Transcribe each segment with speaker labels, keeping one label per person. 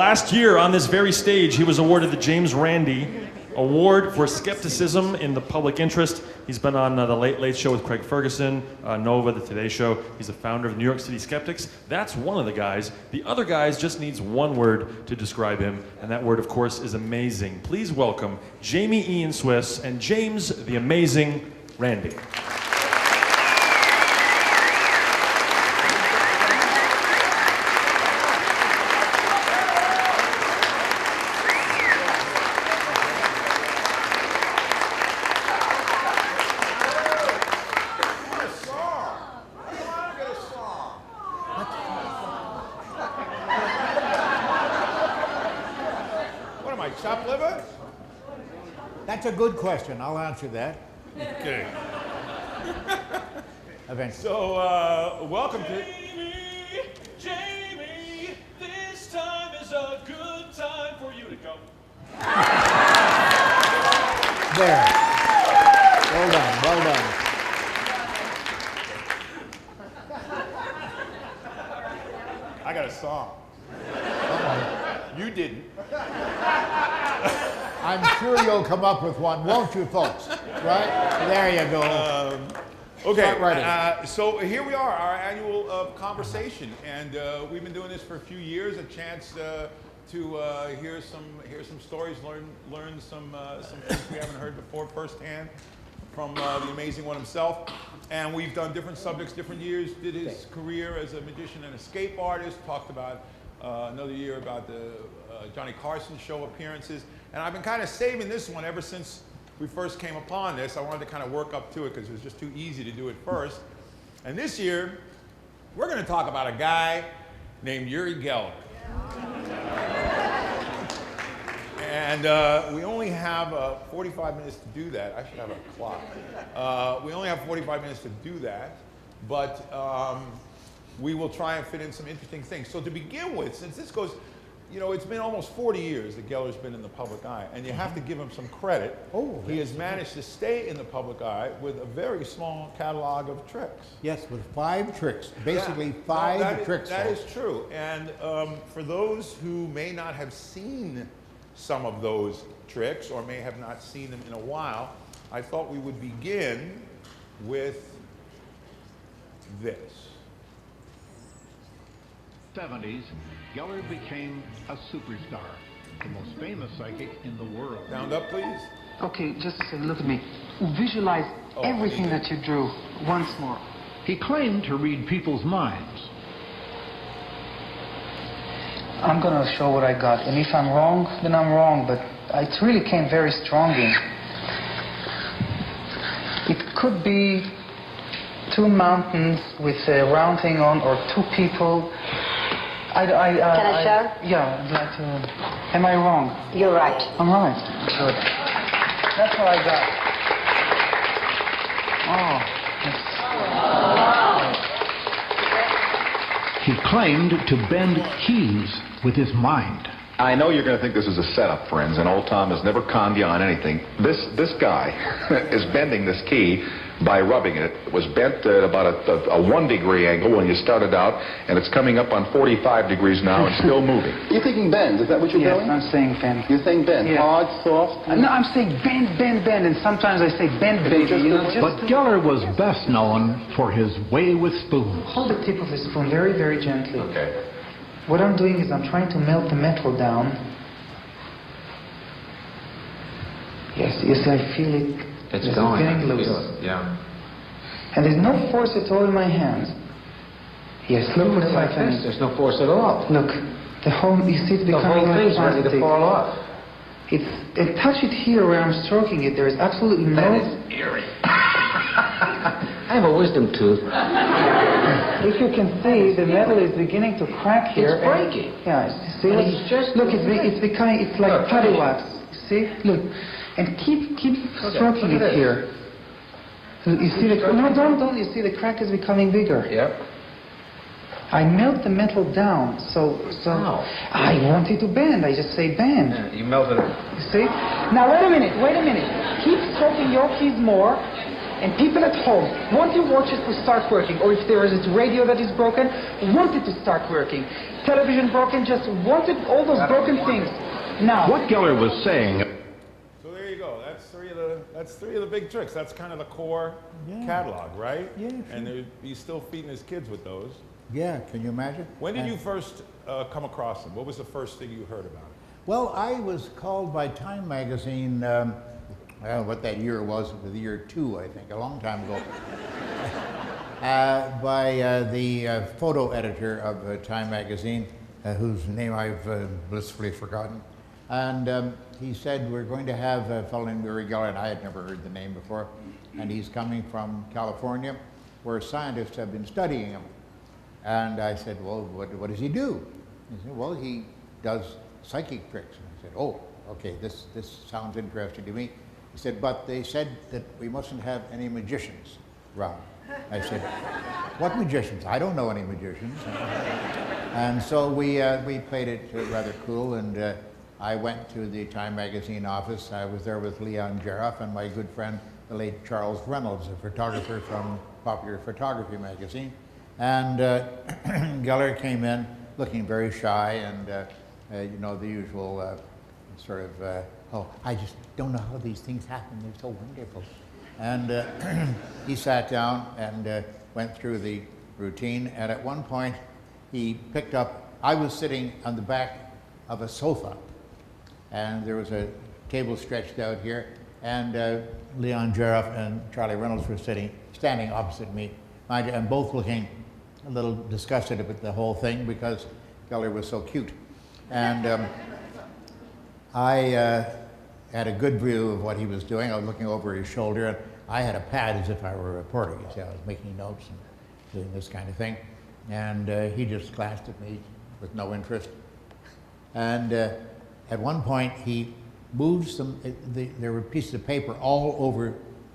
Speaker 1: Last year on this very stage, he was awarded the James Randi Award for Skepticism in the Public Interest. He's been on The Late Late Show with Craig Ferguson, Nova, The Today Show. He's the founder of New York City Skeptics. That's one of the guys. The other guys just needs one word to describe him, and that word, of course, is amazing. Please welcome Jamy Ian Swiss and James the Amazing Randi.
Speaker 2: Chopped liver?
Speaker 3: That's a good question. I'll answer that.
Speaker 2: Okay.
Speaker 3: Eventually.
Speaker 2: So, welcome to...
Speaker 1: Jamy, this time is a good time for you to go.
Speaker 3: There. Well done, well done.
Speaker 2: I got a song. You didn't.
Speaker 3: I'm sure you'll come up with one, won't you, folks? Right? There you go.
Speaker 2: Okay, so here we are, our annual conversation, and we've been doing this for a few years. A chance to hear some stories, learn some things we haven't heard before firsthand from the amazing one himself. And we've done different subjects, different years. Did his career as a magician and escape artist. Talked about another year about the Johnny Carson show appearances. And I've been kind of saving this one ever since we first came upon this. I wanted to kind of work up to it because it was just too easy to do it first. And this year, we're going to talk about a guy named Uri Geller. And we only have 45 minutes to do that. I should have a clock. We only have 45 minutes to do that, but we will try and fit in some interesting things. So to begin with, since this goes, you know, it's been almost 40 years that Geller's been in the public eye, and you have to give him some credit.
Speaker 3: Oh,
Speaker 2: he has managed to stay in the public eye with a very small catalog of tricks.
Speaker 3: Yes, with 5 tricks. Basically, 5 tricks.
Speaker 2: That is true. And for those who may not have seen some of those tricks or may have not seen them in a while, I thought we would begin with this.
Speaker 4: 70s, Geller became a superstar, the most famous psychic in the world.
Speaker 2: Sound up, please.
Speaker 5: Okay, just a second, look at me. Visualize everything that you drew once more.
Speaker 4: He claimed to read people's minds.
Speaker 5: I'm gonna show what I got, and if I'm wrong, then I'm wrong, but it really came very strong in. It could be 2 mountains with a round thing on, or 2 people.
Speaker 6: Can I share?
Speaker 5: Yeah, I'd like to. Am I wrong?
Speaker 6: You're right.
Speaker 5: I'm right. Good. That's what I got. Oh.
Speaker 4: He claimed to bend keys with his mind.
Speaker 7: I know you're going to think this is a setup, friends, and old Tom has never conned you on anything. This guy is bending this key by rubbing it. It was bent at about a 1-degree angle when you started out, and it's coming up on 45 degrees now and still moving.
Speaker 8: You're thinking bend, is that what you're doing?
Speaker 5: Yes, I'm saying bend.
Speaker 8: You're saying bend,
Speaker 5: Yeah.
Speaker 8: hard, soft?
Speaker 5: No, I'm saying bend, bend, bend, and sometimes I say bend, baby.
Speaker 4: But Geller was best known for his way with spoons.
Speaker 5: Hold the tip of the spoon very, very gently.
Speaker 7: Okay.
Speaker 5: What I'm doing is I'm trying to melt the metal down. Yes, I feel it.
Speaker 9: It's
Speaker 5: getting
Speaker 9: going.
Speaker 5: loose.
Speaker 9: Yeah.
Speaker 5: And there's no force at all in my hands. Yes, look what's
Speaker 9: Like this,
Speaker 5: happening.
Speaker 9: there's no force at all.
Speaker 5: Look, the whole, you see it's
Speaker 9: The
Speaker 5: becoming
Speaker 9: whole
Speaker 5: like
Speaker 9: thing's ready to
Speaker 5: plastic.
Speaker 9: fall off.
Speaker 5: And touch it here where I'm stroking it. There is absolutely no...
Speaker 9: That is eerie. I have a wisdom tooth.
Speaker 5: If you can see, the metal is beginning to crack here.
Speaker 9: It's breaking.
Speaker 5: Yeah, see?
Speaker 9: And he's just...
Speaker 5: Look, it's becoming, it's like
Speaker 9: Look,
Speaker 5: putty
Speaker 9: look.
Speaker 5: wax. See? Look. And keep stroking
Speaker 9: look at
Speaker 5: it
Speaker 9: this.
Speaker 5: here. You see the... No, don't. You see the crack is becoming bigger.
Speaker 9: Yep.
Speaker 5: I melt the metal down, so
Speaker 9: How?
Speaker 5: I want it to bend. I just say bend.
Speaker 9: Yeah, you melted it.
Speaker 5: You see? Now wait a minute. Keep stroking your keys more. And people at home want your watches to start working, or if there is a radio that is broken, want it to start working. Television broken, just wanted all those broken things. Now,
Speaker 4: What Geller was saying.
Speaker 2: So there you go. That's three of the big tricks. That's kind of the core catalog, right?
Speaker 3: Yeah, sure.
Speaker 2: And he's still feeding his kids with those.
Speaker 3: Yeah, can you imagine?
Speaker 2: When did you first come across them? What was the first thing you heard about it?
Speaker 3: Well, I was called by Time magazine, I don't know what that year was, the year 2, I think, a long time ago, by the photo editor of Time magazine, whose name I've blissfully forgotten. And he said, we're going to have a fellow named Uri Geller, and I had never heard the name before, and he's coming from California, where scientists have been studying him. And I said, well, what does he do? He said, well, he does psychic tricks. And I said, oh, okay, this sounds interesting to me. He said, but they said that we mustn't have any magicians around. I said, what magicians? I don't know any magicians. And so we played it rather cool, and I went to the Time magazine office. I was there with Leon JREF and my good friend, the late Charles Reynolds, a photographer from Popular Photography magazine. And Geller came in looking very shy, and you know, the usual sort of, oh, I just don't know how these things happen. They're so wonderful. And he sat down and went through the routine. And at one point, he picked up, I was sitting on the back of a sofa, and there was a table stretched out here, and Leon JREF and Charlie Reynolds were standing opposite me, and both looking a little disgusted about the whole thing because Geller was so cute. And I had a good view of what he was doing. I was looking over his shoulder, and I had a pad as if I were a reporter. You see, I was making notes and doing this kind of thing. And he just glanced at me with no interest. And at one point, he moved some, there were pieces of paper all over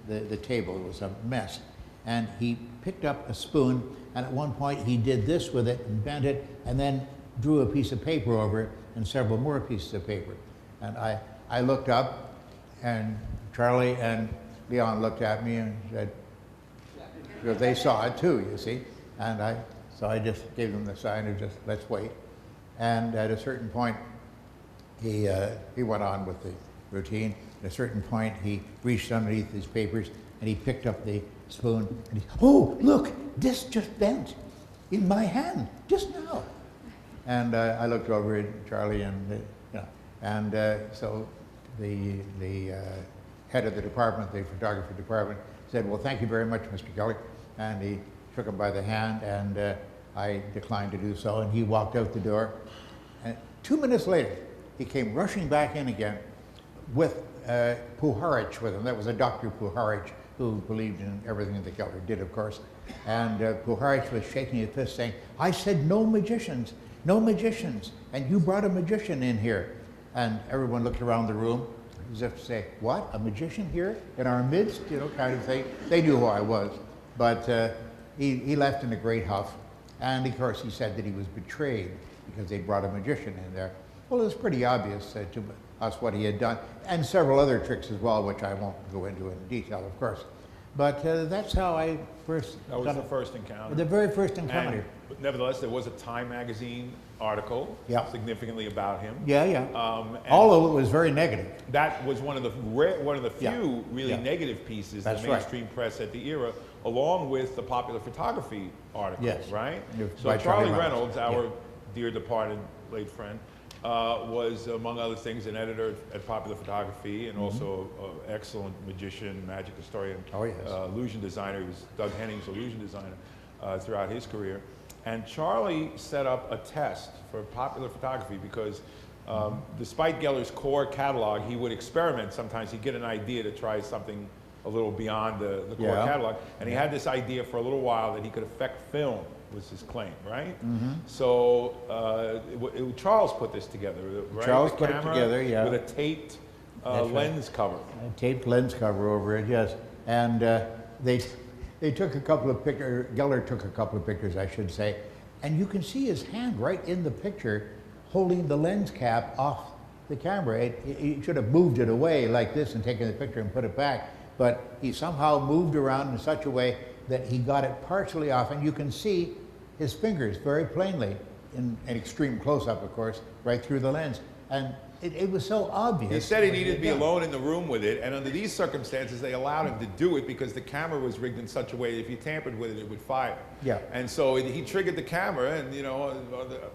Speaker 3: the table. It was a mess. And he picked up a spoon, and at one point he did this with it and bent it, and then drew a piece of paper over it and several more pieces of paper. And I looked up, and Charlie and Leon looked at me and said, because they saw it too, you see. And so I just gave them the sign of just, let's wait. And at a certain point, he went on with the routine. At a certain point, he reached underneath his papers, and he picked up the spoon, and he, oh, look, this just bent in my hand, just now. And I looked over at Charlie, and you know, and so the head of the department, the photography department, said, well, thank you very much, Mr. Geller. And he took him by the hand, and I declined to do so, and he walked out the door. And 2 minutes later, he came rushing back in again with Puharich with him. That was a Dr. Puharich, who believed in everything that Geller did, of course. And Puharich was shaking his fist saying, I said no magicians, no magicians, and you brought a magician in here. And everyone looked around the room as if to say, what, a magician here in our midst, you know, kind of thing. They knew who I was, but he left in a great huff. And of course he said that he was betrayed because they brought a magician in there. Well, it was pretty obvious to us what he had done, and several other tricks as well, which I won't go into in detail, of course. But that's how I first...
Speaker 2: That was the first encounter.
Speaker 3: The very first encounter.
Speaker 2: But nevertheless, there was a Time magazine article significantly about him.
Speaker 3: Yeah, yeah. All of it was very negative.
Speaker 2: That was one of the few really negative pieces that the mainstream press at the era, along with the Popular Photography articles, right? So Charlie Reynolds, our dear departed late friend, was, among other things, an editor at Popular Photography, and also an excellent magician, magic historian, illusion designer. He was Doug Henning's illusion designer throughout his career. And Charlie set up a test for Popular Photography because despite Geller's core catalog, he would experiment. Sometimes he'd get an idea to try something a little beyond the core catalog. And he had this idea for a little while that he could affect film, was his claim, right? So Charles put this together, right?
Speaker 3: Charles put it together,
Speaker 2: with a taped lens cover.
Speaker 3: A taped lens cover over it, yes. And they took a couple of pictures, Geller took a couple of pictures, I should say, and you can see his hand right in the picture holding the lens cap off the camera. He should have moved it away like this and taken the picture and put it back, but he somehow moved around in such a way that he got it partially off, and you can see his fingers very plainly in an extreme close-up, of course, right through the lens. And it was so obvious.
Speaker 2: He said he needed to be alone in the room with it, and under these circumstances, they allowed him to do it because the camera was rigged in such a way that if you tampered with it, it would fire.
Speaker 3: Yeah.
Speaker 2: And so he triggered the camera, and you know,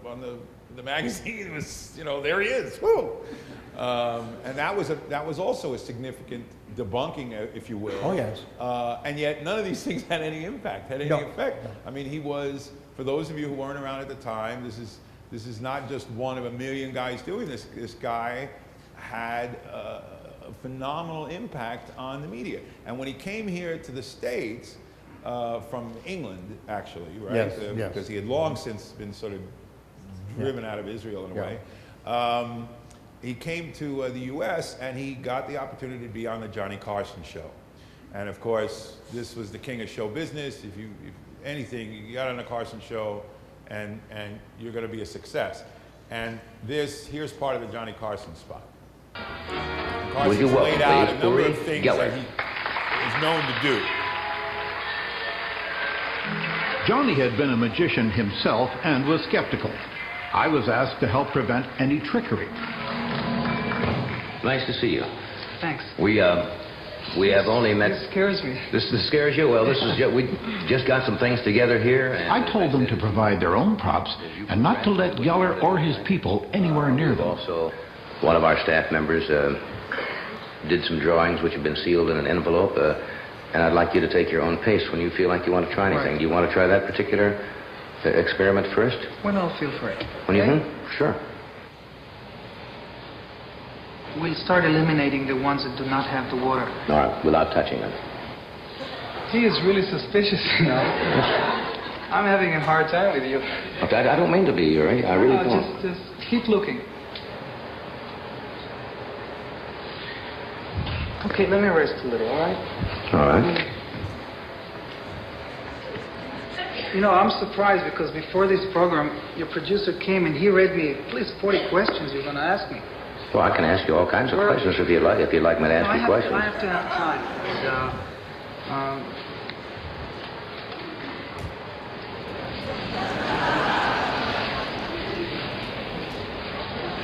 Speaker 2: on the magazine, it was, you know, there he is. Woo! And that was also a significant debunking, if you will.
Speaker 3: Oh yes.
Speaker 2: And yet none of these things had any impact, had any effect. I mean, he was, for those of you who weren't around at the time, this is not just one of a million guys doing this. This guy had a phenomenal impact on the media. And when he came here to the States, from England, actually, right?
Speaker 3: Yes,
Speaker 2: Because he had long since been sort of driven out of Israel in a way. He came to the U.S. and he got the opportunity to be on the Johnny Carson show. And of course, this was the king of show business. If anything, you got on the Carson show, and you're going to be a success. And here's part of the Johnny Carson spot. Carson's laid out a number of things that he is known to do.
Speaker 4: Johnny had been a magician himself and was skeptical. I was asked to help prevent any trickery.
Speaker 10: Nice to see you.
Speaker 6: Thanks.
Speaker 10: We have only met...
Speaker 6: This scares me.
Speaker 10: This scares you? Well, we just got some things together here. And
Speaker 4: I told them to provide their own props and not to let Geller or his people anywhere near them.
Speaker 10: Also, one of our staff members did some drawings which have been sealed in an envelope, and I'd like you to take your own pace when you feel like you want to try anything.
Speaker 6: Right.
Speaker 10: Do you want to try that particular experiment first?
Speaker 6: When I'll feel free.
Speaker 10: When you think? Sure.
Speaker 6: We'll start eliminating the ones that do not have the water.
Speaker 10: All right, without touching them.
Speaker 6: He is really suspicious, you know. I'm having a hard time with you.
Speaker 10: Okay, I don't mean to be, Uri. I really don't.
Speaker 6: Just keep looking. Okay, let me rest a little, all right?
Speaker 10: All right.
Speaker 6: You know, I'm surprised because before this program, your producer came and he read me at least 40 questions you're going to ask me.
Speaker 10: Well, I can ask you all kinds of questions if you'd like me to ask you questions.
Speaker 6: I have to have time.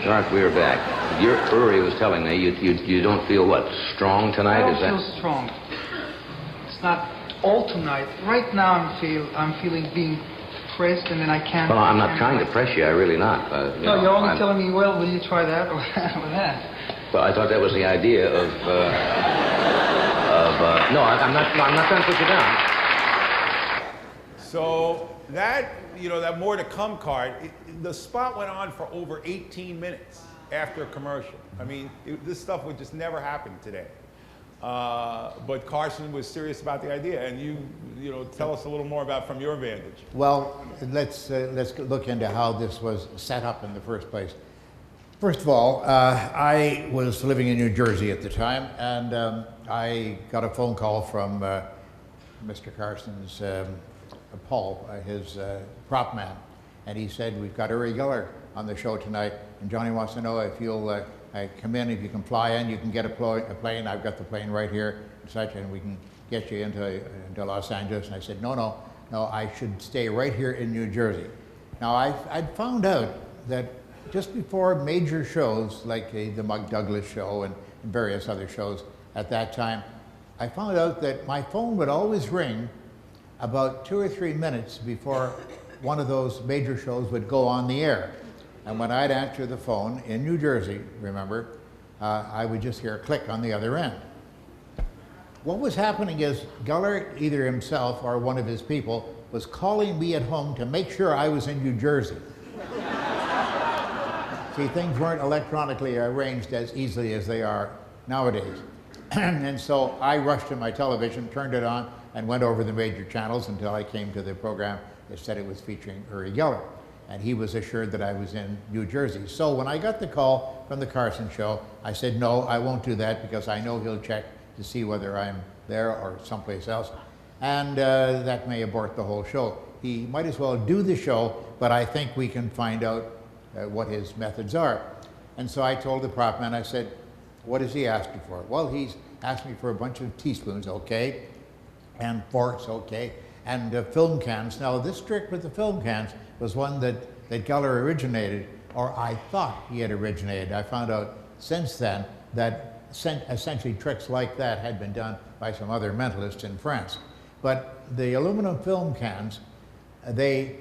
Speaker 10: Dark, we are back. Uri was telling me you don't feel what, strong tonight?
Speaker 6: I don't feel strong. It's not all tonight. Right now I'm feeling being pressed, and then I can't.
Speaker 10: Well, I'm not trying to press you. I really not.
Speaker 6: No, you're only telling me, well, will you try that or that?
Speaker 10: Well, I thought that was the idea of. No, I'm not trying to put you down.
Speaker 2: So that, you know, that more to come card, the spot went on for over 18 minutes after a commercial. I mean, this stuff would just never happen today. But Carson was serious about the idea, and you know, tell us a little more about from your vantage.
Speaker 3: Well, let's look into how this was set up in the first place. First of all, I was living in New Jersey at the time, and I got a phone call from Mr. Carson's Paul, his prop man, and he said, "We've got Uri Geller on the show tonight, and Johnny wants to know if you'll come in, if you can fly in, you can get a plane. I've got the plane right here, and such, and we can get you into Los Angeles." And I said, no, I should stay right here in New Jersey. Now, I'd found out that just before major shows like the Mug Douglas show and various other shows at that time, I found out that my phone would always ring about 2 or 3 minutes before one of those major shows would go on the air. And when I'd answer the phone in New Jersey, remember, I would just hear a click on the other end. What was happening is Geller, either himself or one of his people, was calling me at home to make sure I was in New Jersey. See, things weren't electronically arranged as easily as they are nowadays. And so I rushed to my television, turned it on, and went over the major channels until I came to the program that said it was featuring Uri Geller. And he was assured that I was in New Jersey. So when I got the call from the Carson show, I said, no, I won't do that because I know he'll check to see whether I'm there or someplace else. And that may abort the whole show. He might as well do the show, but I think we can find out what his methods are. And so I told the prop man, I said, What has he asked you for? Well, he's asked me for a bunch of teaspoons, okay, and forks, okay, and film cans. Now, this trick with the film cans was one that Geller originated, or I thought he had originated. I found out since then that essentially tricks like that had been done by some other mentalists in France. But the aluminum film cans, the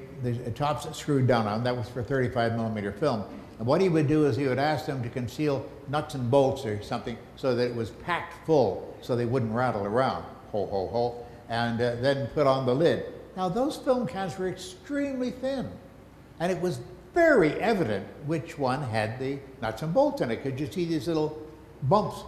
Speaker 3: tops screwed down on, that was for 35mm film. And what he would do is he would ask them to conceal nuts and bolts or something so that it was packed full so they wouldn't rattle around, ho, ho, ho, and then put on the lid. Now those film cans were extremely thin, and it was very evident which one had the nuts and bolts in it, because you see these little bumps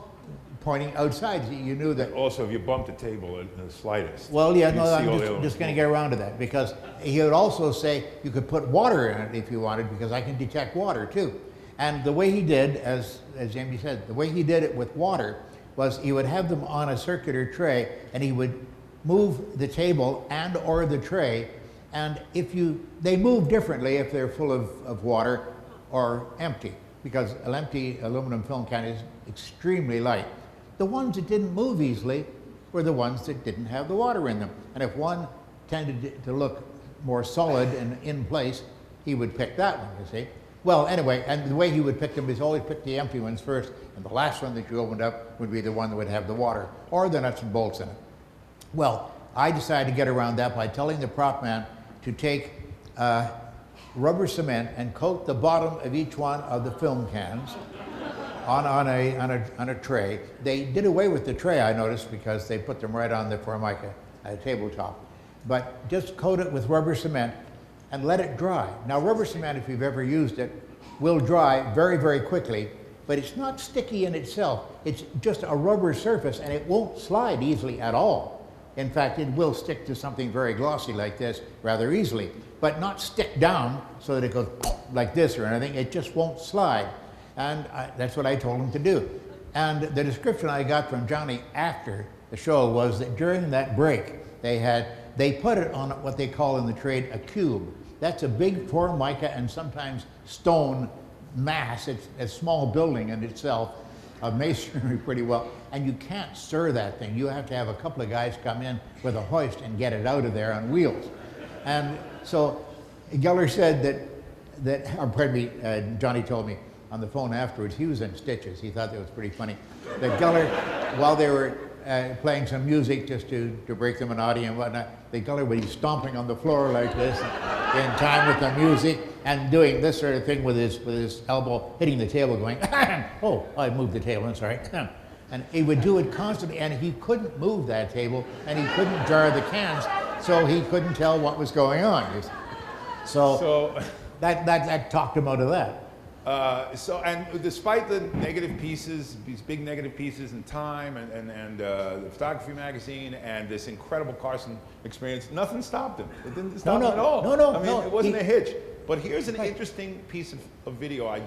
Speaker 3: pointing outside. You knew that.
Speaker 2: Also, if you bumped the table in the slightest.
Speaker 3: Well, yeah, no, I'm just going to get around to that, because he would also say you could put water in it if you wanted, because I can detect water too. And the way he did, as Jamie said, the way he did it with water was he would have them on a circular tray, and he would move the table and or the tray, and they move differently if they're full of water or empty, because an empty aluminum film can is extremely light. The ones that didn't move easily were the ones that didn't have the water in them. And if one tended to look more solid and in place, he would pick that one, you see. Well, anyway, and the way he would pick them is always pick the empty ones first, and the last one that you opened up would be the one that would have the water or the nuts and bolts in it. Well, I decided to get around that by telling the prop man to take rubber cement and coat the bottom of each one of the film cans on a tray. They did away with the tray, I noticed, because they put them right on the Formica tabletop. But just coat it with rubber cement and let it dry. Now, rubber cement, if you've ever used it, will dry very, very quickly, but it's not sticky in itself. It's just a rubber surface, and it won't slide easily at all. In fact, it will stick to something very glossy like this rather easily, but not stick down so that it goes like this or anything. It just won't slide. And that's what I told him to do. And the description I got from Johnny after the show was that during that break, they put it on what they call in the trade a cube. That's a big Formica and sometimes stone mass. It's a small building in itself, of masonry pretty well, and you can't stir that thing. You have to have a couple of guys come in with a hoist and get it out of there on wheels. And so Geller said Johnny told me on the phone afterwards, he was in stitches. He thought that was pretty funny. That Geller, while they were playing some music just to break the monotony and whatnot, the Geller would be stomping on the floor like this in time with the music and doing this sort of thing with his elbow, hitting the table going, oh, I moved the table, I'm sorry. And he would do it constantly, and he couldn't move that table, and he couldn't jar the cans, so he couldn't tell what was going on. So that talked him out of that.
Speaker 2: And despite the negative pieces, these big negative pieces in Time and the Photography magazine and this incredible Carson experience, nothing stopped him. It didn't stop him at all. No, it wasn't a hitch. But here's an interesting piece of video I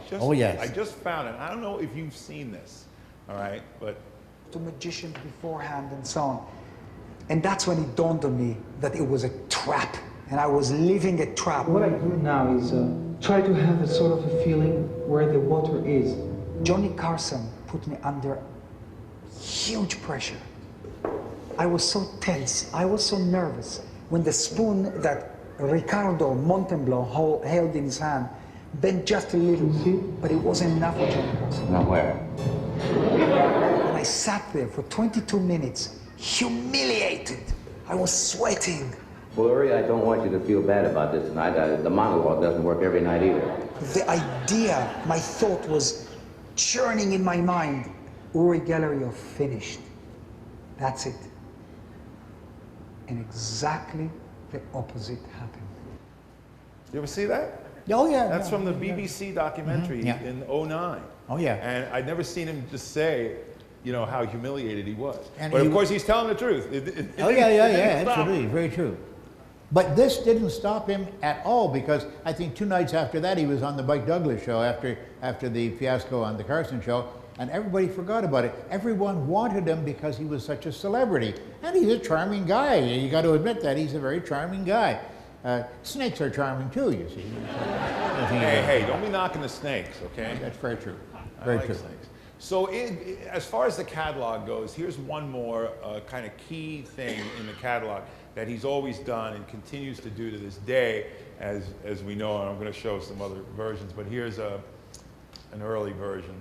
Speaker 2: just found, and I don't know if you've seen this, all right? But
Speaker 6: to magicians beforehand and so on. And that's when it dawned on me that it was a trap, and I was living a trap.
Speaker 5: What I do now is try to have a sort of a feeling where the water is.
Speaker 6: Johnny Carson put me under huge pressure. I was so tense, I was so nervous. When the spoon that Ricardo Montenblanc held in his hand bent just a little, but it wasn't enough for Johnny Carson.
Speaker 10: Nowhere.
Speaker 6: And I sat there for 22 minutes, humiliated. I was sweating.
Speaker 10: Well, Uri, I don't want you to feel bad about this tonight. The monologue doesn't work every night either.
Speaker 6: The idea, my thought was churning in my mind. Uri Geller, you're finished. That's it. And exactly the opposite happened.
Speaker 2: you ever see that?
Speaker 3: Oh, yeah.
Speaker 2: That's from the BBC documentary in '09.
Speaker 3: Oh, yeah.
Speaker 2: And I'd never seen him just say, you know, how humiliated he was.
Speaker 3: And
Speaker 2: but of course, he's telling the truth.
Speaker 3: Yeah, absolutely, very true. But this didn't stop him at all, because I think 2 nights after that, he was on the Mike Douglas show after the fiasco on the Carson show, and everybody forgot about it. Everyone wanted him because he was such a celebrity. And he's a charming guy. You got to admit that. He's a very charming guy. Snakes are charming too, you see.
Speaker 2: Hey, don't be knocking the snakes, okay?
Speaker 3: That's very true.
Speaker 2: Very true. Snakes. So as far as the catalog goes, here's one more kind of key thing in the catalog that he's always done and continues to do to this day, as we know, and I'm going to show some other versions, but here's an early version.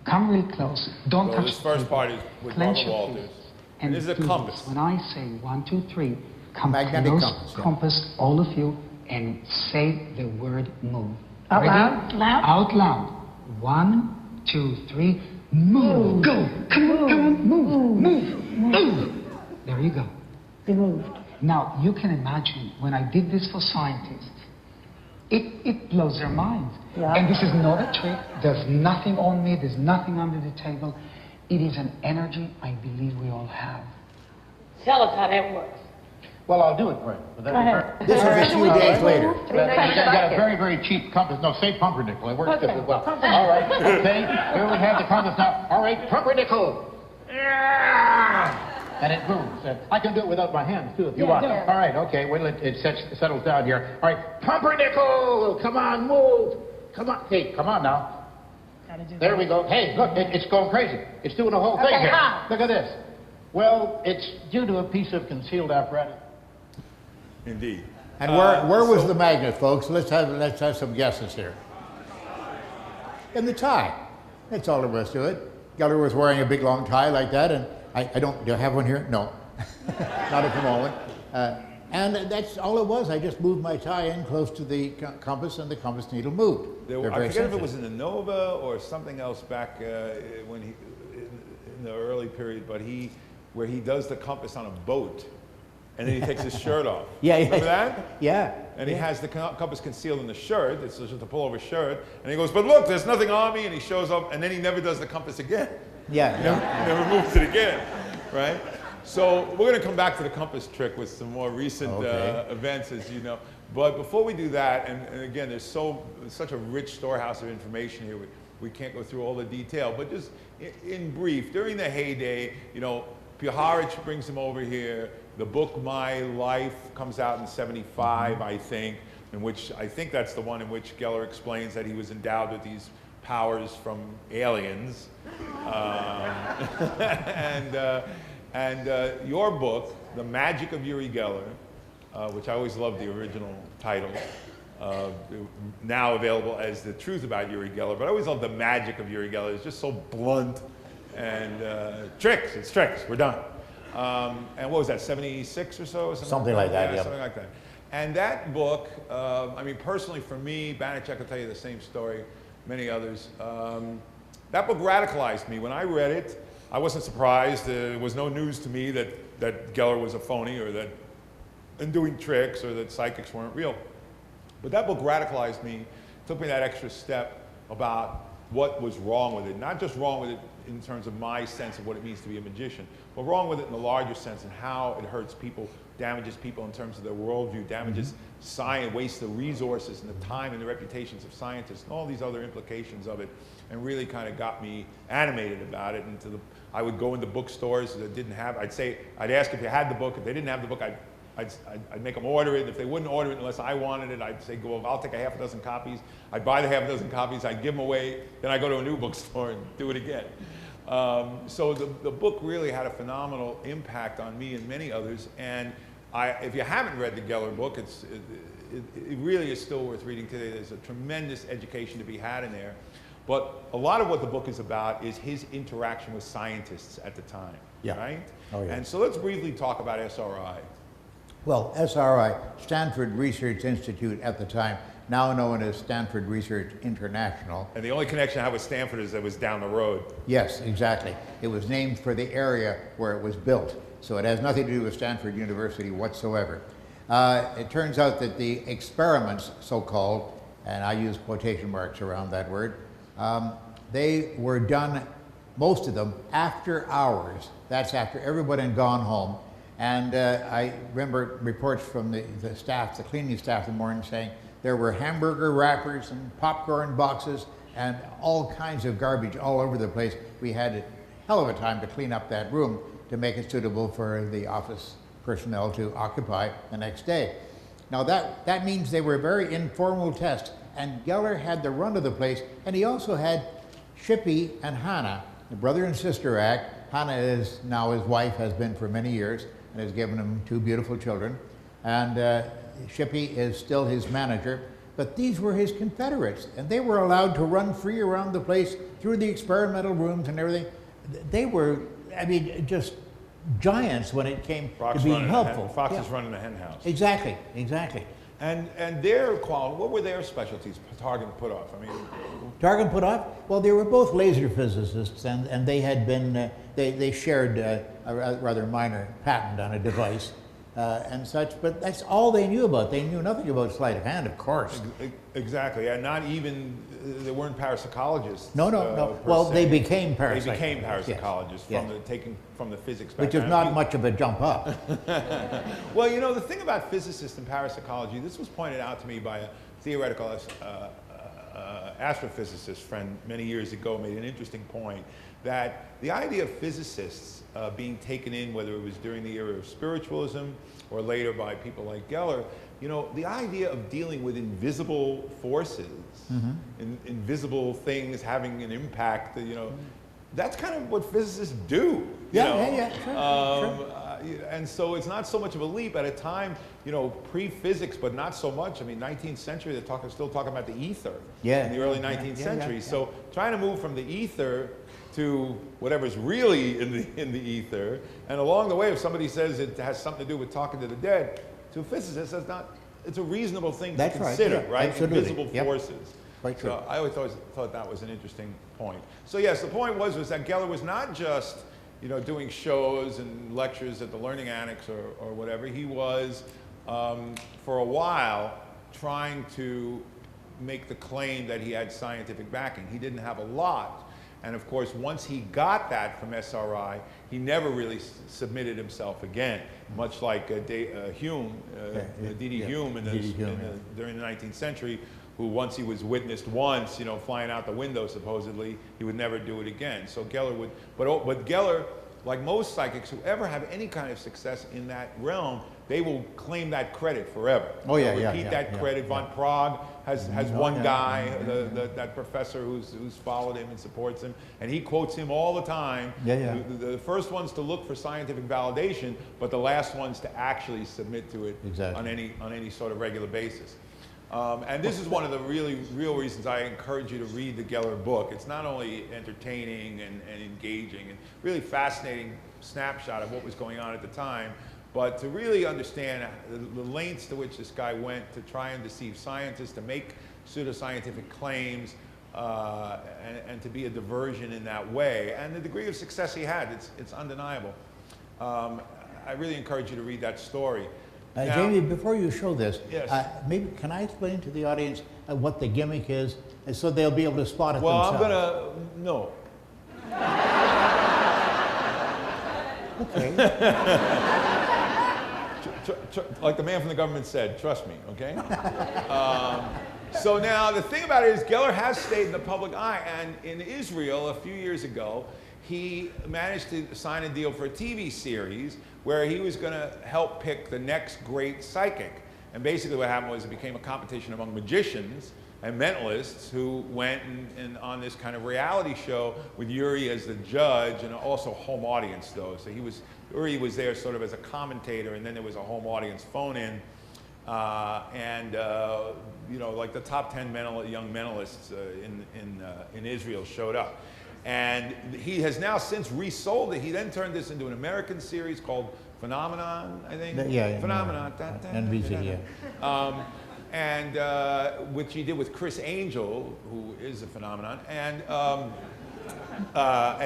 Speaker 6: Come really close. Don't touch
Speaker 2: This first part is with Barbara Walters.
Speaker 6: And
Speaker 2: this is a
Speaker 6: do
Speaker 2: compass.
Speaker 6: This. When I say 1, 2, 3, come
Speaker 3: Magnetic
Speaker 6: close,
Speaker 3: compass, yeah.
Speaker 6: compass, all of you, and say the word move.
Speaker 11: Out
Speaker 6: Ready?
Speaker 11: loud? Loud?
Speaker 6: Out loud. 1, 2, 3, move. Go. Come on, move. There you go.
Speaker 11: Be moved.
Speaker 6: Now, you can imagine when I did this for scientists, it blows their minds.
Speaker 11: Yeah.
Speaker 6: And this is not a trick. There's nothing on me. There's nothing under the table. It is an energy I believe we all have.
Speaker 11: Tell us how that works.
Speaker 8: Well, I'll do it for you. Would that
Speaker 11: Go
Speaker 8: be
Speaker 11: ahead.
Speaker 8: fair?
Speaker 3: This is a few days later.
Speaker 8: You got a very, very cheap compass. No, say pumpernickel. It works just as well. All right. Okay. Here we have the compass now. All right. Pumpernickel. And it moves. I can do it without my hands, too, if you want.
Speaker 11: yeah.
Speaker 8: All right. Okay. Wait till it settles down here. All right. Pumpernickel. Come on. Move. Come on. Hey, come on now. There we go. Hey, look. It's going crazy. It's doing the whole thing
Speaker 11: Okay,
Speaker 8: here.
Speaker 11: how?
Speaker 8: Look at this. Well, it's due to a piece of concealed apparatus.
Speaker 2: Indeed.
Speaker 3: And where was the magnet, folks? Let's have some guesses here. In the tie. That's all there was to it. Geller was wearing a big long tie like that, and I don't. Do I have one here? No, not at the moment. And that's all it was. I just moved my tie in close to the compass, and the compass needle moved.
Speaker 2: I forget if it was in the Nova or something else back when in the early period, but where he does the compass on a boat. And then he takes his shirt off.
Speaker 3: Yeah.
Speaker 2: Remember that?
Speaker 3: Yeah.
Speaker 2: And he has the compass concealed in the shirt. It's just a pullover shirt. And he goes, but look, there's nothing on me. And he shows up, and then he never does the compass again.
Speaker 3: Yeah.
Speaker 2: He never moves it again, right? So we're going to come back to the compass trick with some more recent events, as you know. But before we do that, and again, there's such a rich storehouse of information here. We can't go through all the detail. But just in brief, during the heyday, you know, Puharich brings him over here. The book My Life comes out in '75, I think, in which I think that's the one in which Geller explains that he was endowed with these powers from aliens. And your book, The Magic of Uri Geller, which I always loved the original title, now available as The Truth About Uri Geller, but I always loved The Magic of Uri Geller. It's just so blunt and tricks. It's tricks. We're done. And what was that, 76 or so?
Speaker 3: Something like that, yeah.
Speaker 2: Something like that. And that book, I mean, personally for me, Banachek will tell you the same story, many others. That book radicalized me. When I read it, I wasn't surprised. It was no news to me that Geller was a phony or that and doing tricks or that psychics weren't real. But that book radicalized me, took me that extra step about what was wrong with it. Not just wrong with it in terms of my sense of what it means to be a magician, but wrong with it in the larger sense and how it hurts people, damages people in terms of their worldview, damages science, wastes the resources and the time and the reputations of scientists, and all these other implications of it, and really kind of got me animated about it. And I would go into bookstores that didn't have, I'd ask if you had the book. If they didn't have the book, I'd make them order it. And if they wouldn't order it unless I wanted it, I'd say, well, I'll take a half a dozen copies. I'd buy the half a dozen copies, I'd give them away, then I'd go to a new bookstore and do it again. So the book really had a phenomenal impact on me and many others. And if you haven't read the Geller book, it really is still worth reading today. There's a tremendous education to be had in there. But a lot of what the book is about is his interaction with scientists at the time, right?
Speaker 3: Oh, yeah.
Speaker 2: And so let's briefly talk about SRI.
Speaker 3: Well, SRI, Stanford Research Institute at the time, now known as Stanford Research International.
Speaker 2: And the only connection I have with Stanford is that it was down the road.
Speaker 3: Yes, exactly. It was named for the area where it was built. So it has nothing to do with Stanford University whatsoever. It turns out that the experiments, so-called, and I use quotation marks around that word, they were done, most of them, after hours. That's after everybody had gone home. And I remember reports from the staff, the cleaning staff in the morning saying there were hamburger wrappers and popcorn boxes and all kinds of garbage all over the place. We had a hell of a time to clean up that room to make it suitable for the office personnel to occupy the next day. Now that means they were very informal tests, and Geller had the run of the place, and he also had Shippy and Hannah, the brother and sister act. Hannah is now his wife, has been for many years, and has given him 2 beautiful children. And Shippy is still his manager. But these were his Confederates, and they were allowed to run free around the place through the experimental rooms and everything. They were, I mean, just giants when it came to being helpful.
Speaker 2: Foxes running a hen house.
Speaker 3: Exactly, exactly.
Speaker 2: And their quality, what were their specialties, Target put off? I mean,
Speaker 3: Target put off? Well, they were both laser physicists, and they had been, they shared a rather minor patent on a device. And such, but that's all they knew about. They knew nothing about sleight of hand, of course.
Speaker 2: Exactly, and not even, they weren't parapsychologists.
Speaker 3: No. Well, they became parapsychologists.
Speaker 2: They became parapsychologists taking from the physics background.
Speaker 3: Which is not much of a jump up.
Speaker 2: Well, you know, the thing about physicists and parapsychology, this was pointed out to me by a theoretical astrophysicist friend many years ago, made an interesting point, that the idea of physicists being taken in, whether it was during the era of spiritualism or later by people like Geller, you know, the idea of dealing with invisible forces, invisible things having an impact, you know, that's kind of what physicists do. Sure. And so it's not so much of a leap at a time, you know, pre-physics, but not so much. I mean, 19th century, they're still talking about the ether in the early 19th century. So trying to move from the ether to whatever's really in the ether, and along the way, if somebody says it has something to do with talking to the dead, to a physicist, it's a reasonable thing to consider, right?
Speaker 3: Absolutely.
Speaker 2: Invisible forces.
Speaker 3: Quite true.
Speaker 2: So I always thought that was an interesting point. So yes, the point was that Geller was not just, you know, doing shows and lectures at the Learning Annex or whatever. He was, for a while, trying to make the claim that he had scientific backing. He didn't have a lot. And of course, once he got that from SRI, he never really submitted himself again, much like Hume, D.D. Hume, during the 19th century, who once he was witnessed once, you know, flying out the window supposedly, he would never do it again. So Geller would, but Geller, like most psychics who ever have any kind of success in that realm, they will claim that credit forever.
Speaker 3: Oh yeah,
Speaker 2: They'll repeat that credit. Von Prague has one guy, that professor who's followed him and supports him, and he quotes him all the time. The first ones to look for scientific validation, but the last ones to actually submit to it on any sort of regular basis. And this is one of the real reasons I encourage you to read the Geller book. It's not only entertaining and engaging and really fascinating snapshot of what was going on at the time, but to really understand the lengths to which this guy went to try and deceive scientists, to make pseudoscientific claims, and to be a diversion in that way. And the degree of success he had, it's undeniable. I really encourage you to read that story. Now,
Speaker 3: Jamie, before you show this,
Speaker 2: maybe
Speaker 3: can I explain to the audience what the gimmick is, so they'll be able to spot it
Speaker 2: themselves?
Speaker 3: Well,
Speaker 2: I'm no.
Speaker 3: Okay.
Speaker 2: Like the man from the government said, trust me, okay? So now the thing about it is Geller has stayed in the public eye, and in Israel a few years ago, he managed to sign a deal for a TV series where he was going to help pick the next great psychic. And basically what happened was it became a competition among magicians and mentalists who went and on this kind of reality show with Uri as the judge, and also home audience though. So Uri was there sort of as a commentator, and then there was a home audience phone-in. You know, like the top 10 young mentalists in Israel showed up. And he has now since resold it. He then turned this into an American series called Phenomenon, I think. Phenomenon.
Speaker 3: NBC,
Speaker 2: which he did with Chris Angel, who is a phenomenon. And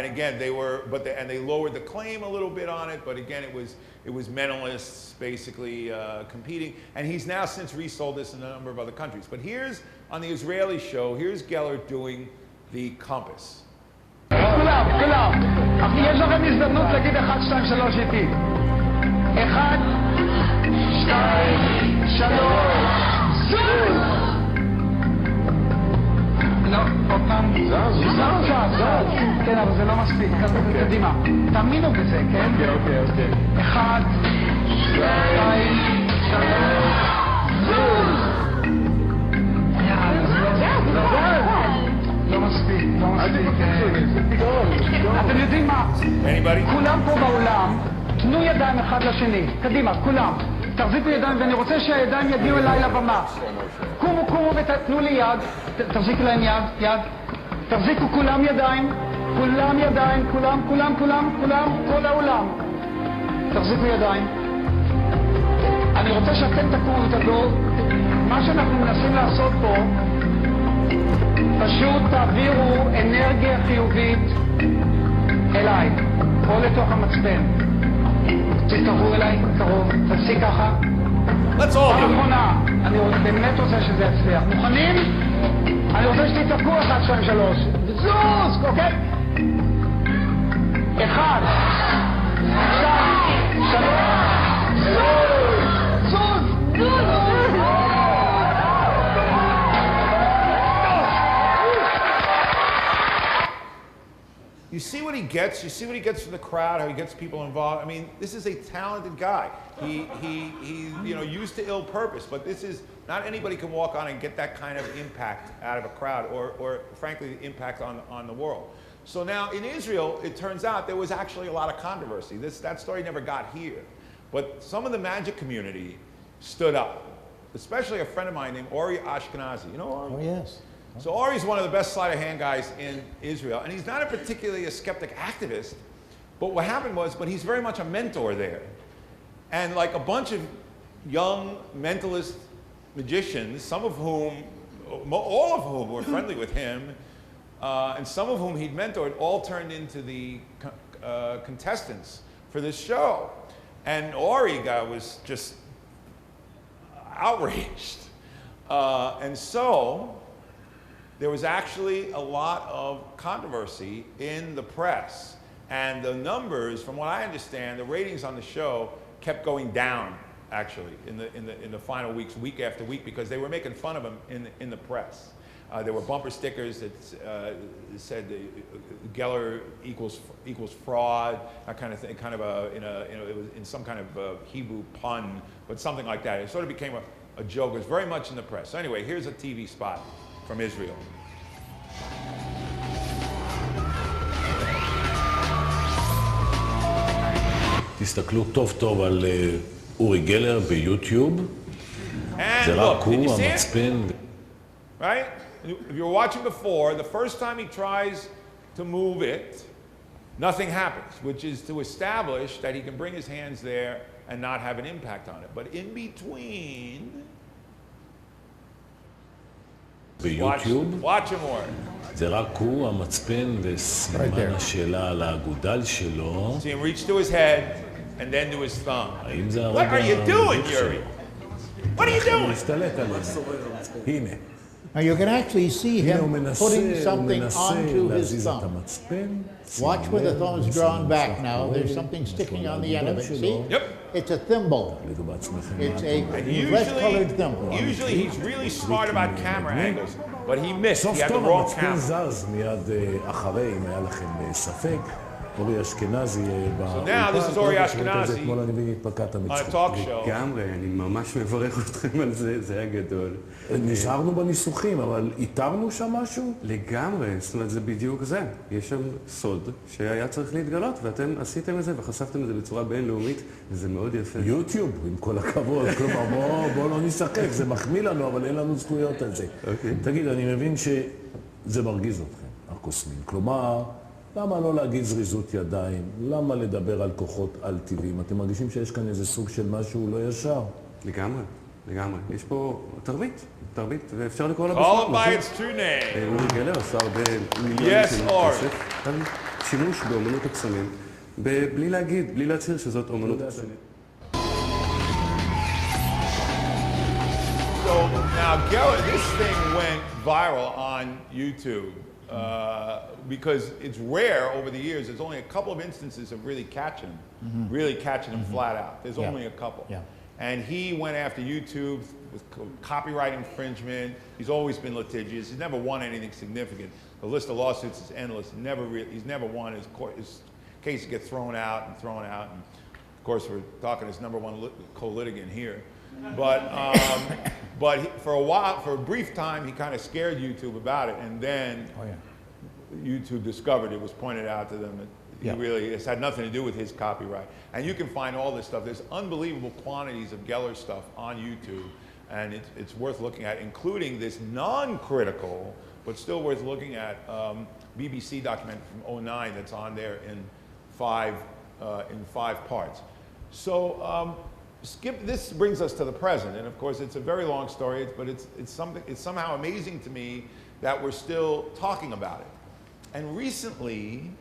Speaker 2: again, they lowered the claim a little bit on it, but again, it was mentalists basically competing. And he's now since resold this in a number of other countries. But here's, on the Israeli show, here's Geller doing the compass.
Speaker 12: כולם, יש לכם הזדמנות להגיד 1, 2, 3 איתי. 1, 2, 3, זוז! לא, עוד פעם. זוז. כן, אבל זה לא מספיק, קדימה. תאמינו בזה, כן? אוקיי. 1, 2, 3, לא מספיק, לא מספיק. אתם יודעים מה? כולם פה באולם, תנו ידיים אחד לשני. קדימה, כולם. תחזיקו ידיים, ואני רוצה שהידיים יגיעו אליי לבמה. קומו ותתנו לי יד. תחזיקו להם יד. תחזיקו כולם ידיים. כולם ידיים, כולם, כל האולם. תחזיקו ידיים. אני רוצה שאתם תקומו ותדעו, מה שאנחנו מנסים לעשות פה, פשוט תעבירו אנרגיה חיובית אליי, או לתוך המצפן. תתקרבו אליי, קרוב, תפסיק ככה. פעם אחרונה, אני באמת רוצה שזה יצליח. מוכנים? אני רוצה שתתקעו 1, 2, 3. זוז, אוקיי? 1, 2, 3, זוז!
Speaker 2: You see what he gets? You see what he gets from the crowd, how he gets people involved? I mean, this is a talented guy. He used to ill purpose, but this is, not anybody can walk on and get that kind of impact out of a crowd or frankly, impact on the world. So now in Israel, it turns out there was actually a lot of controversy. That story never got here. But some of the magic community stood up, especially a friend of mine named Uri Ashkenazi. You know Uri?
Speaker 3: Oh, yes.
Speaker 2: So Uri's one of the best sleight of hand guys in Israel, and he's not particularly a skeptic activist, but what happened was, he's very much a mentor there. And like a bunch of young mentalist magicians, all of whom were friendly with him, and some of whom he'd mentored, all turned into the contestants for this show. And Uri was just outraged. And so there was actually a lot of controversy in the press. And the numbers, from what I understand, the ratings on the show kept going down, actually, in the final weeks, week after week, because they were making fun of him in the press. There were bumper stickers that said Geller equals fraud, that kind of thing, it was in some kind of Hebrew pun, but something like that. It sort of became a joke. It was very much in the press. So anyway, here's a TV spot from Israel.
Speaker 13: תסתכלו טוב טוב על אורי גלר ביוטיוב. זה רק הוא, המצפן.
Speaker 2: Right? If you were watching before, the first time he tries to move it, nothing happens, which is to establish that he can bring his hands there and not have an impact on it. But in between,
Speaker 13: ביוטיוב.
Speaker 2: watch him more.
Speaker 13: זה רק הוא, המצפן וסימן השאלה על האגודל שלו.
Speaker 2: See him reach to his head and then to his thumb.
Speaker 13: האם זה
Speaker 2: What are you doing, Uri? What are you doing?
Speaker 13: להשתלט עליו. הנה.
Speaker 3: Now you can actually see him putting something onto his thumb. Watch where the thumb is drawn back now. There's something sticking on the end of it. See?
Speaker 2: Yep.
Speaker 3: It's a thimble. It's a flesh-colored thimble.
Speaker 2: Usually he's really smart about camera angles, but he missed. He had the wrong camera. So now this is Uri Ashkenazi on a talk show.
Speaker 14: לגמרי, אני ממש מברך אתכם על זה, זה היה גדול.
Speaker 13: נשארנו בניסוחים, אבל איתרנו שם משהו?
Speaker 14: לגמרי, זאת אומרת, זה בדיוק זה. יש שם סוד שהיה צריך להתגלות, ואתם עשיתם את זה וחשפתם את זה בצורה בינלאומית, וזה מאוד יפה.
Speaker 13: יוטיוב, עם כל הכבוד. כלומר, בוא לא נשחק, זה מחמיא לנו, אבל אין לנו זכויות על זה. תגיד, אני מבין שזה מרגיז אתכם, הקוסמים. כלומר, למה לא להגיד זריזות ידיים? למה לדבר על כוחות על-טבעיים? אתם מרגישים שיש כאן איזה סוג של משהו לא ישר?
Speaker 14: לגמרי, לגמרי. יש פה תרבית, ואפשר לקרוא לה
Speaker 2: Call it by its true name.
Speaker 14: אורי גלר עשה הרבה מיליונים של כסף על שימוש באומנות הקסמים, בלי להגיד, בלי להצהיר שזאת אומנות הקסמים.
Speaker 2: So now, Geller, this thing went viral on YouTube. Because it's rare over the years. There's only a couple of instances of really catching him, flat out. There's only a couple. Yeah. And he went after YouTube with copyright infringement. He's always been litigious. He's never won anything significant. The list of lawsuits is endless. He's never won. His case gets thrown out. And of course, we're talking his #1 co-litigant here. But But for a while, for a brief time, he kind of scared YouTube about it, and then YouTube discovered it was pointed out to them that it's had nothing to do with his copyright. And you can find all this stuff. There's unbelievable quantities of Geller stuff on YouTube, and it's worth looking at, including this non-critical, but still worth looking at, BBC documentary from '09 that's on there in five parts. So this brings us to the present, and of course it's a very long story, but it's somehow amazing to me that we're still talking about it. And recently,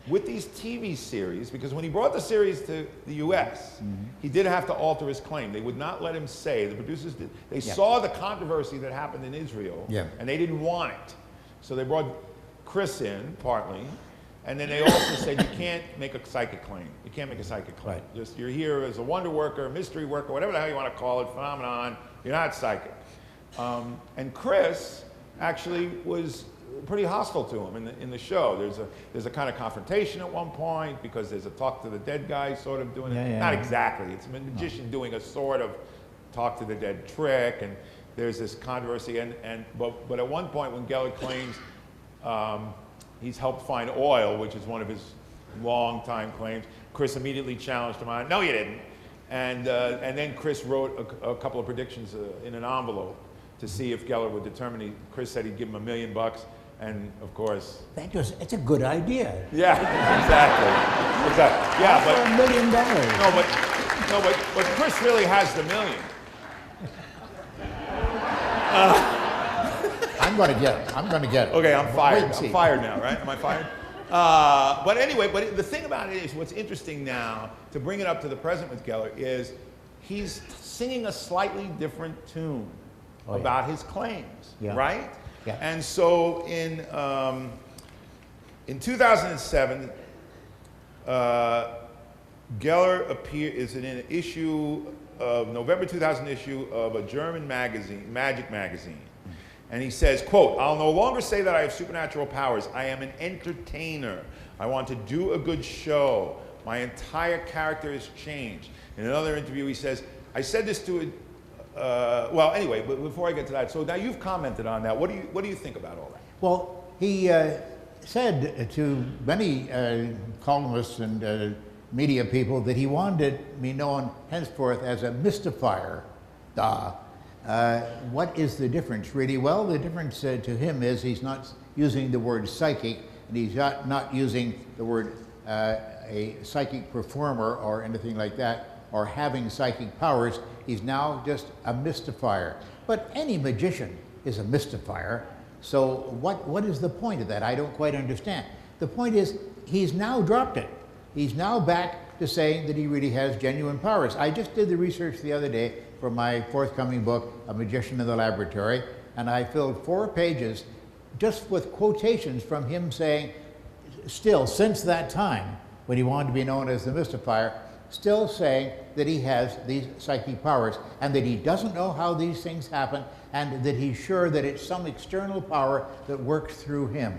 Speaker 2: with these TV series, because when he brought the series to the US, he did have to alter his claim. They would not let him say, the producers did. They saw the controversy that happened in Israel, and they didn't want it. So they brought Chris in, partly, and then they also said, you can't make a psychic claim. You can't make a psychic claim. Just, you're here as a wonder worker, mystery worker, whatever the hell you want to call it, phenomenon, you're not psychic. And Chris actually was pretty hostile to him in the show. There's a kind of confrontation at one point because there's a talk to the dead guy sort of doing it. Not exactly. It's a magician doing a sort of talk to the dead trick, and there's this controversy. But at one point when Geller claims he's helped find oil, which is one of his long-time claims, Chris immediately challenged him on it. No, you didn't. And then Chris wrote a couple of predictions in an envelope to see if Geller would determine. Chris said he'd give him $1 million. And of course,
Speaker 3: it's a good idea.
Speaker 2: Yeah, exactly. Yeah,
Speaker 3: but $1 million.
Speaker 2: But Chris really has the $1 million.
Speaker 3: I'm going to get it.
Speaker 2: Okay, I'm fired. I'm fired now, right? Am I fired? But anyway, the thing about it is, what's interesting now, to bring it up to the present with Geller, is he's singing a slightly different tune about his claims, right?
Speaker 3: Yeah.
Speaker 2: And so in 2007, Geller is in an issue of November 2000 issue of a German magazine, Magic magazine. And he says, quote, "I'll no longer say that I have supernatural powers. I am an entertainer. I want to do a good show. My entire character has changed." In another interview, he says, "I said this to well, anyway, but before I get to that, so now you've commented on that. What do you think about all that?"
Speaker 3: Well, he said to many columnists and media people that he wanted me known henceforth as a mystifier. What is the difference, really? Well, the difference to him is he's not using the word psychic, and he's not using the word a psychic performer or anything like that, or having psychic powers. He's now just a mystifier. But any magician is a mystifier. So what is the point of that? I don't quite understand. The point is, he's now dropped it. He's now back to saying that he really has genuine powers. I just did the research the other day for my forthcoming book, A Magician in the Laboratory, and I filled 4 pages just with quotations from him saying, still, since that time, when he wanted to be known as the mystifier, still saying that he has these psychic powers and that he doesn't know how these things happen and that he's sure that it's some external power that works through him.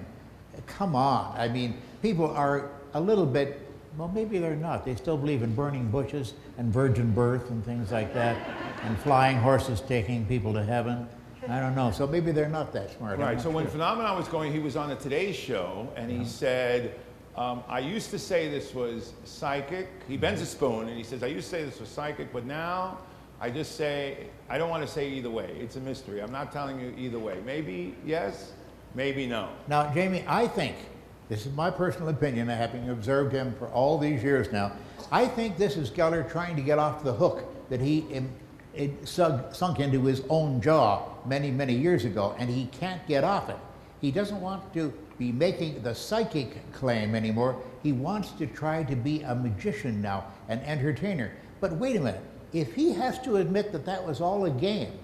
Speaker 3: Come on. I mean, people are a little bit, well, maybe they're not. They still believe in burning bushes and virgin birth and things like that, and flying horses taking people to heaven. I don't know. So maybe they're not that smart.
Speaker 2: Right. So when Phenomenon was going, he was on the Today Show, and he said, I used to say this was psychic. He bends a spoon, and he says, I used to say this was psychic, but now I just say, I don't want to say either way. It's a mystery. I'm not telling you either way. Maybe yes, maybe no.
Speaker 3: Now, Jamie, I think, this is my personal opinion, having observed him for all these years now, I think this is Geller trying to get off the hook that he sunk into his own jaw many, many years ago, and he can't get off it. He doesn't want to be making the psychic claim anymore. He wants to try to be a magician now, an entertainer. But wait a minute, if he has to admit that that was all a game,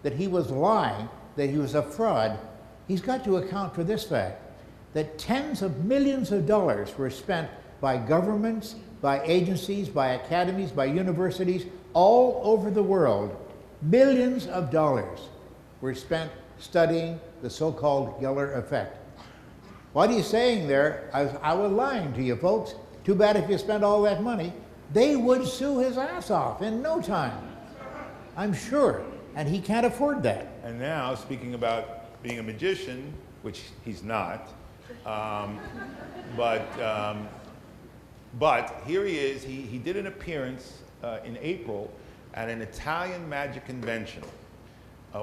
Speaker 3: that he was lying, that he was a fraud, he's got to account for this fact, that tens of millions of dollars were spent by governments, by agencies, by academies, by universities, all over the world. Millions of dollars were spent studying the so-called Geller effect. What he's saying there, I was lying to you folks. Too bad if you spent all that money. They would sue his ass off in no time. I'm sure. and he can't afford that.
Speaker 2: And now, speaking about being a magician, which he's not, but here he is. He did an appearance in April at an Italian magic convention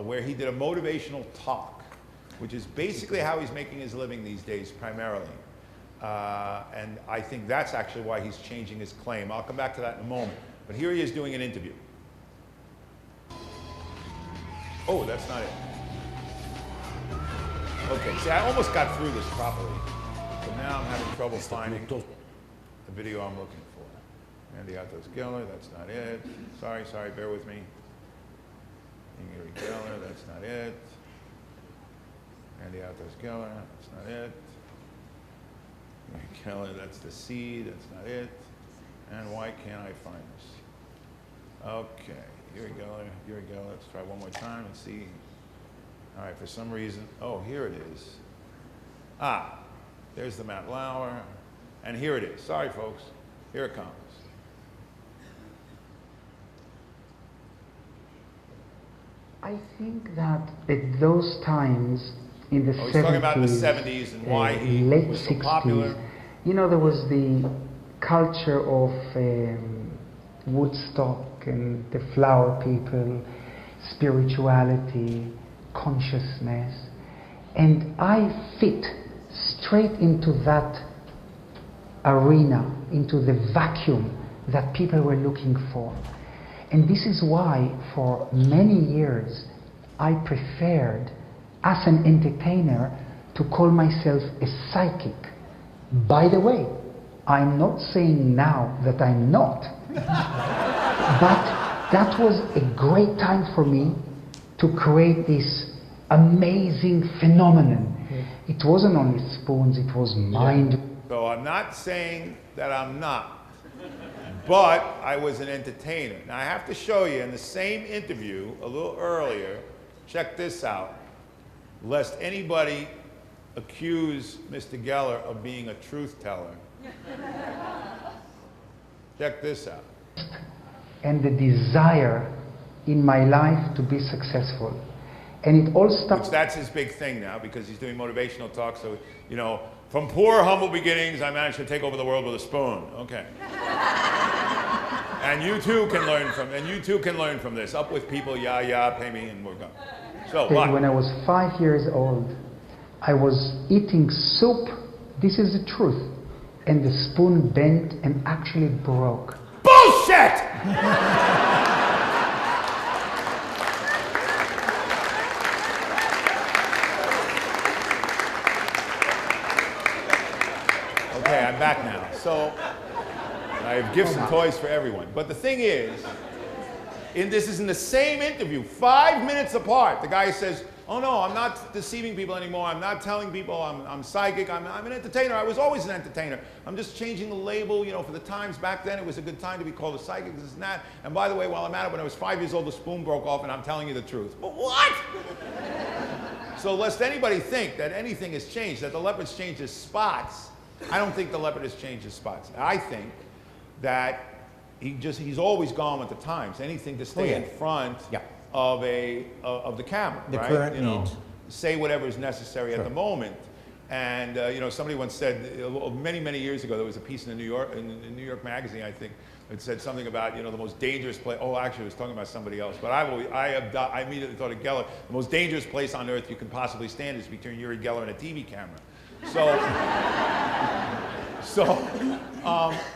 Speaker 2: where he did a motivational talk, which is basically how he's making his living these days primarily. And I think that's actually why he's changing his claim. I'll come back to that in a moment. But here he is doing an interview. Oh, that's not it. Okay, see, I almost got through this properly, but now I'm having trouble finding the video I'm looking for. Uri Geller, that's not it. Sorry, bear with me. Uri Geller, that's not it. Uri Geller, that's not it. Uri Geller, that's the C, that's not it. And why can't I find this? Okay, Uri Geller, let's try one more time and see. All right, for some reason, oh, here it is. Ah, there's the Matt Lauer, and here it is. Sorry, folks, here it comes.
Speaker 6: I think that at those times, in the 70s,
Speaker 2: he's talking about the 70s and why he
Speaker 6: late
Speaker 2: was so
Speaker 6: 60s,
Speaker 2: popular.
Speaker 6: you know, there was the culture of Woodstock and the flower people, spirituality, consciousness, and I fit straight into that arena, into the vacuum that people were looking for. And this is why for many years I preferred, as an entertainer, to call myself a psychic. By the way, I'm not saying now that I'm not, but that was a great time for me to create this amazing phenomenon. It wasn't only spoons, it was mind.
Speaker 2: So I'm not saying that I'm not, but I was an entertainer. Now I have to show you in the same interview a little earlier, check this out, lest anybody accuse Mr. Geller of being a truth teller. Check this out.
Speaker 6: And the desire in my life to be successful. And it all starts.
Speaker 2: That's his big thing now, because he's doing motivational talk. So, you know, from poor, humble beginnings, I managed to take over the world with a spoon. Okay. And you too can learn from this. Up with people, yeah, pay me, and we're going. So, what?
Speaker 6: When I was 5 years old, I was eating soup. This is the truth. And the spoon bent and actually broke.
Speaker 2: Bullshit! Okay, I'm back now. So I have gifts and toys for everyone. But the thing is, this is in the same interview, 5 minutes apart. The guy says, oh no, I'm not deceiving people anymore. I'm not telling people I'm psychic. I'm an entertainer. I was always an entertainer. I'm just changing the label, you know, for the times. Back then it was a good time to be called a psychic, this and that. And by the way, while I'm at it, when I was 5 years old, the spoon broke off, and I'm telling you the truth. But what? So lest anybody think that anything has changed, that the leopard's changed his spots, I don't think the leopard has changed his spots. I think that he's always gone with the times. Anything to stay in front of the camera,
Speaker 3: the
Speaker 2: right?
Speaker 3: current
Speaker 2: you know,
Speaker 3: needs.
Speaker 2: say whatever is necessary at the moment. And you know, somebody once said many years ago, there was a piece in the New York Magazine, I think, that said something about, you know, the most dangerous place. Oh, actually, it was talking about somebody else. But I immediately thought of Geller. The most dangerous place on earth you can possibly stand is between Uri Geller and a TV camera.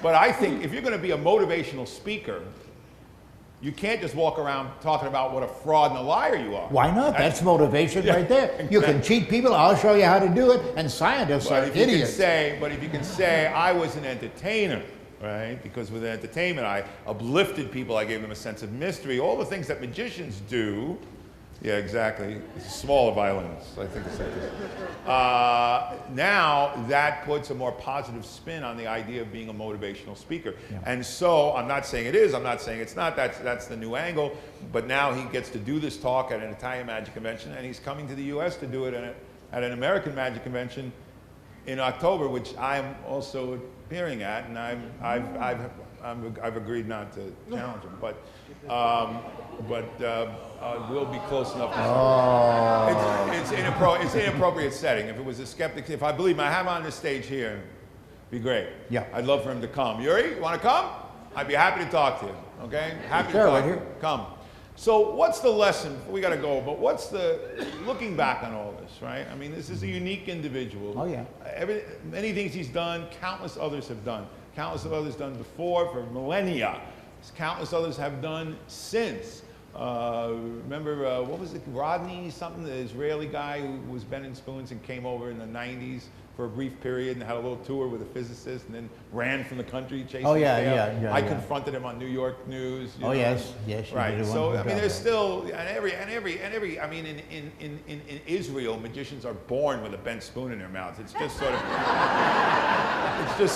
Speaker 2: But I think if you're going to be a motivational speaker, you can't just walk around talking about what a fraud and a liar you are.
Speaker 3: Why not? That's motivation right there. You can cheat people, I'll show you how to do it, and scientists are idiots.
Speaker 2: But if you can say, I was an entertainer, right? Because with entertainment, I uplifted people, I gave them a sense of mystery, all the things that magicians do. Yeah, exactly. It's smaller violins, I think it's like this. Now, that puts a more positive spin on the idea of being a motivational speaker. Yeah. And so, I'm not saying it is, I'm not saying it's not, that's the new angle, but now he gets to do this talk at an Italian magic convention, and he's coming to the US to do it at an American magic convention in October, which I'm also appearing at, and I've agreed not to challenge him, but we'll be close enough. It's inappropriate setting. If it was a skeptic, if I believe him, I have him on the stage here. Be great.
Speaker 3: Yeah.
Speaker 2: I'd love for him to come. Yuri, you want to come? I'd be happy to talk to you. Okay. Happy to
Speaker 3: Sure,
Speaker 2: talk
Speaker 3: right
Speaker 2: to you.
Speaker 3: here.
Speaker 2: Come. So what's the lesson? We got to go, but what's the, looking back on all this, right? I mean, this is a unique individual.
Speaker 3: Oh, yeah.
Speaker 2: Many things he's done, countless others have done. Countless of others done before, for millennia. Countless others have done since. Remember, what was it, Rodney something, the Israeli guy who was bending spoons and came over in the 90s for a brief period and had a little tour with a physicist and then ran from the country chasing
Speaker 3: Oh, yeah,
Speaker 2: tail.
Speaker 3: yeah.
Speaker 2: I confronted him on New York News. You know.
Speaker 3: Yes, you
Speaker 2: right.
Speaker 3: did a
Speaker 2: So I
Speaker 3: wonderful
Speaker 2: mean,
Speaker 3: job
Speaker 2: there's
Speaker 3: there.
Speaker 2: still I mean, in Israel, magicians are born with a bent spoon in their mouths. It's just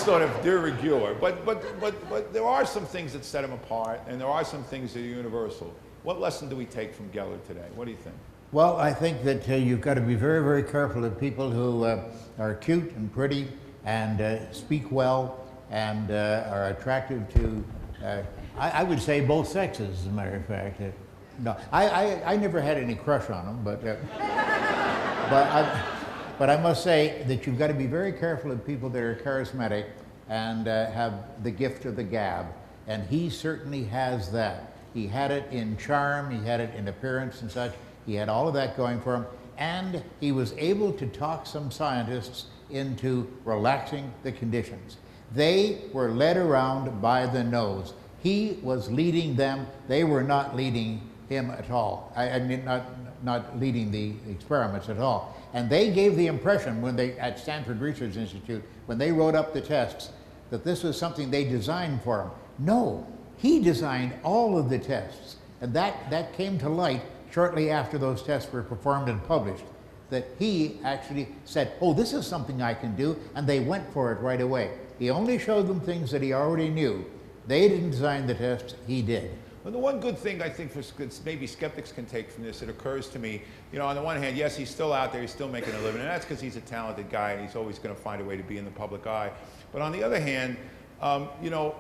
Speaker 2: sort of de rigueur. But there are some things that set him apart, and there are some things that are universal. What lesson do we take from Geller today? What do you think?
Speaker 3: Well, I think that you've got to be very, very careful of people who are cute and pretty and speak well and are attractive to, I would say, both sexes, as a matter of fact. No, I never had any crush on them, but I must say that you've got to be very careful of people that are charismatic and have the gift of the gab, and he certainly has that. He had it in charm, he had it in appearance and such. He had all of that going for him, and he was able to talk some scientists into relaxing the conditions. They were led around by the nose. He was leading them. They were not leading him at all. I mean, not leading the experiments at all. And they gave the impression when they, at Stanford Research Institute, when they wrote up the tests, that this was something they designed for him. No, he designed all of the tests. And that came to light shortly after those tests were performed and published, that he actually said, oh, this is something I can do, and they went for it right away. He only showed them things that he already knew. They didn't design the tests, he did.
Speaker 2: Well, the one good thing I think for maybe skeptics can take from this, it occurs to me, you know, on the one hand, yes, he's still out there, he's still making a living, and that's because he's a talented guy and he's always going to find a way to be in the public eye. But on the other hand, you know,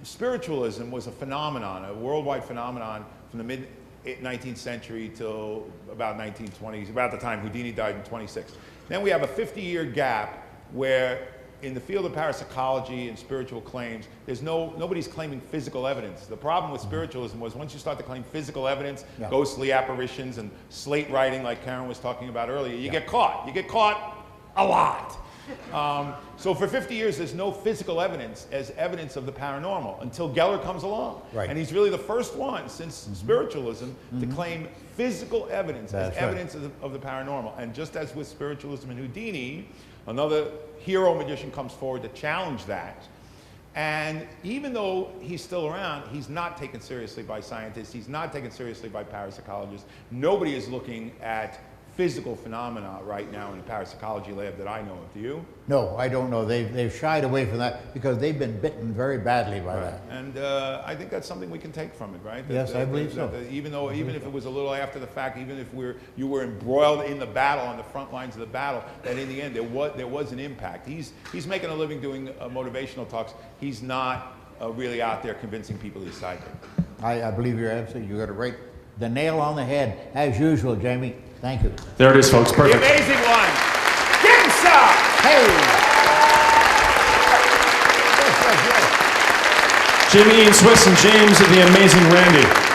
Speaker 2: spiritualism was a phenomenon, a worldwide phenomenon from the mid-19th century till about 1920s, about the time Houdini died in 26. Then we have a 50-year gap where in the field of parapsychology and spiritual claims, nobody's claiming physical evidence. The problem with spiritualism was once you start to claim physical evidence, ghostly apparitions and slate writing like Karen was talking about earlier, you get caught. You get caught a lot. So for 50 years, there's no physical evidence as evidence of the paranormal until Geller comes along.
Speaker 3: Right.
Speaker 2: And he's really the first one since spiritualism to claim physical evidence as evidence of the paranormal. And just as with spiritualism and Houdini, another hero magician comes forward to challenge that. And even though he's still around, he's not taken seriously by scientists. He's not taken seriously by parapsychologists. Nobody is looking at physical phenomena right now in the parapsychology lab that I know of. Do you?
Speaker 3: No, I don't know. They've shied away from that because they've been bitten very badly by that.
Speaker 2: And I think that's something we can take from it, right?
Speaker 3: Yes, I believe so.
Speaker 2: Even if it was a little after the fact, even if you were embroiled in the battle, on the front lines of the battle, that in the end there was an impact. He's making a living doing motivational talks. He's not really out there convincing people he's psychic.
Speaker 3: I believe you're absolutely, you got it right. The nail on the head, as usual, Jamie. Thank you.
Speaker 1: There it is, folks. Perfect.
Speaker 2: The amazing one. Give him some.
Speaker 3: Hey.
Speaker 1: Jamy Ian Swiss and James, the amazing Randi.